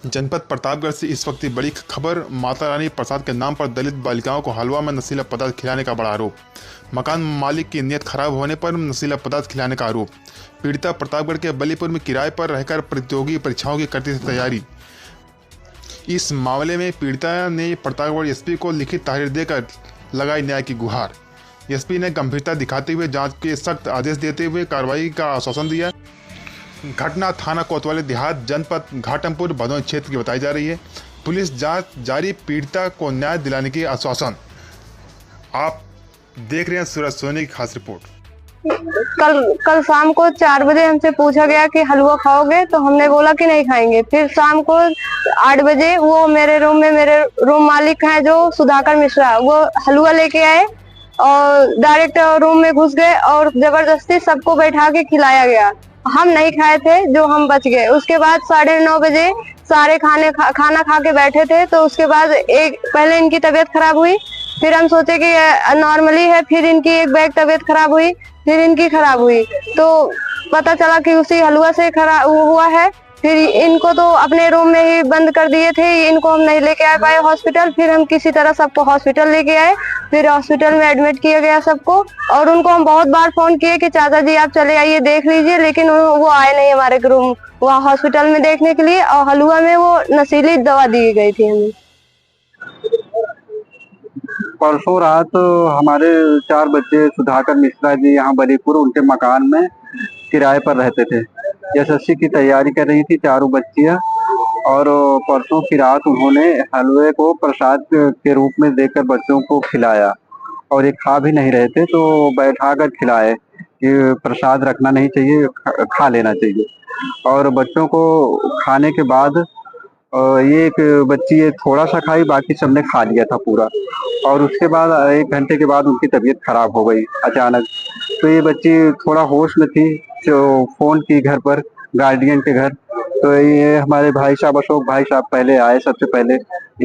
जनपद प्रतापगढ़ से इस वक्त की बड़ी खबर। माता रानी प्रसाद के नाम पर दलित बालिकाओं को हलवा में नशीला पदार्थ खिलाने का बड़ा आरोप। मकान मालिक की नीयत खराब होने पर नशीला पदार्थ खिलाने का आरोप। पीड़िता प्रतापगढ़ के बलीपुर में किराए पर रहकर प्रतियोगी परीक्षाओं की करती थी तैयारी। इस मामले में पीड़िता ने प्रतापगढ़ एसपी को लिखित तहरीर देकर लगाई न्याय की गुहार। एसपी ने गंभीरता दिखाते हुए जांच के सख्त आदेश देते हुए कार्रवाई का आश्वासन दिया। घटना थाना कोतवाली देहात जनपद घाटमपुर भदोही क्षेत्र की बताई जा रही है। पुलिस जांच जारी, पीड़िता को न्याय दिलाने की आश्वासन। आप देख रहे हैं सूरज सोनी की खास रिपोर्ट। कल शाम को 4 बजे हमसे पूछा गया कि हलवा खाओगे, तो हमने बोला कि नहीं खाएंगे। फिर शाम को 8 बजे वो मेरे रूम मालिक हैं जो सुधाकर मिश्रा, वो हलवा लेके आए और डायरेक्ट रूम में घुस गए और जबरदस्ती सबको बैठा के खिलाया गया। हम नहीं खाए थे, जो हम बच गए। उसके बाद 9:30 बजे सारे खाना खा के बैठे थे, तो उसके बाद पहले इनकी तबीयत खराब हुई। फिर हम सोचे कि नॉर्मली है, फिर इनकी एक बैग तबीयत खराब हुई, फिर इनकी खराब हुई, तो पता चला कि उसी हलवा से खराब हुआ है। फिर इनको तो अपने रूम में ही बंद कर दिए थे, इनको हम नहीं लेके आ पाए हॉस्पिटल। फिर हम किसी तरह सबको हॉस्पिटल लेके आए, फिर हॉस्पिटल में एडमिट किया गया सबको। और उनको हम बहुत बार फोन किए कि चाचा जी आप चले आइए, देख लीजिए, लेकिन वो आए नहीं हमारे रूम, वो हॉस्पिटल में देखने के लिए। और हलवा में वो नशीली दवा दी गई थी हमें। परसों रात हमारे 4 बच्चे सुधाकर मिश्रा जी यहाँ बलीपुर उनके मकान में किराए पर रहते थे। एसएससी की तैयारी कर रही थी चारों बच्चियां, और परसों की रात उन्होंने हलवे को प्रसाद के रूप में देकर बच्चों को खिलाया, और ये खा भी नहीं रहे थे तो बैठा कर खिलाए कि प्रसाद रखना नहीं चाहिए, खा लेना चाहिए। और बच्चों को खाने के बाद ये एक बच्ची ये थोड़ा सा खाई, बाकी सबने खा लिया था पूरा। और उसके बाद 1 घंटे के बाद उनकी तबीयत खराब हो गई अचानक। तो ये बच्ची थोड़ा होश में थी, जो फोन की घर पर गार्डियन के घर। तो ये हमारे भाई साहब, अशोक भाई साहब पहले आए, सबसे पहले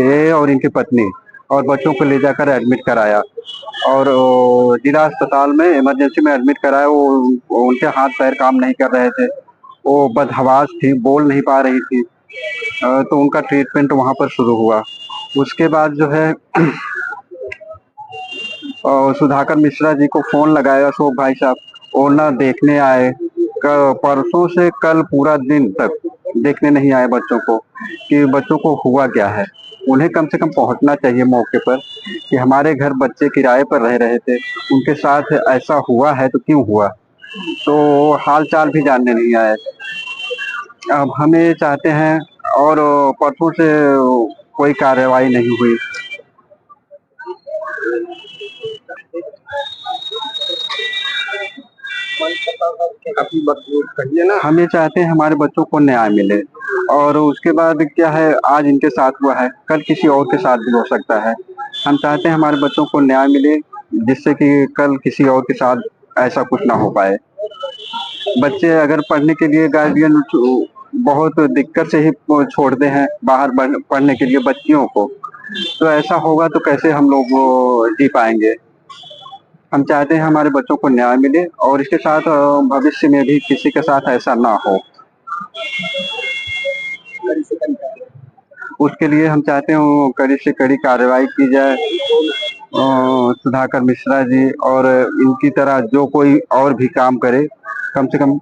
ये और इनकी पत्नी, और बच्चों को ले जाकर एडमिट कराया। और जिला अस्पताल में इमरजेंसी में एडमिट कराया। वो उनके हाथ पैर काम नहीं कर रहे थे, वो बदहवास थी, बोल नहीं पा रही थी। तो उनका ट्रीटमेंट वहां पर शुरू हुआ। उसके बाद जो है सुधाकर मिश्रा जी को फोन लगाया अशोक भाई साहब, वो ना देखने आए। परसों से कल पूरा दिन तक देखने नहीं आए बच्चों को, कि बच्चों को हुआ क्या है। उन्हें कम से कम पहुंचना चाहिए मौके पर कि हमारे घर बच्चे किराए पर रह रहे थे, उनके साथ ऐसा हुआ है तो क्यों हुआ। तो हाल चाल भी जानने नहीं आए। अब हमें चाहते हैं, और परसों से कोई कार्रवाई नहीं हुई। कहिए ना, हम ये चाहते हैं हमारे बच्चों को न्याय मिले। और उसके बाद क्या है, आज इनके साथ हुआ है, कल किसी और के साथ भी हो सकता है। हम चाहते हैं हमारे बच्चों को न्याय मिले, जिससे कि कल किसी और के साथ ऐसा कुछ ना हो पाए। बच्चे अगर पढ़ने के लिए गार्जियन बहुत दिक्कत से ही छोड़ते हैं बाहर पढ़ने के लिए बच्चियों को, तो ऐसा होगा तो कैसे हम लोग जी पाएंगे। हम चाहते हैं हमारे बच्चों को न्याय मिले, और इसके साथ भविष्य में भी किसी के साथ ऐसा ना हो। उसके लिए हम चाहते हैं कड़ी से कड़ी कार्रवाई की जाए। सुधाकर मिश्रा जी और इनकी तरह जो कोई और भी काम करे, कम से कम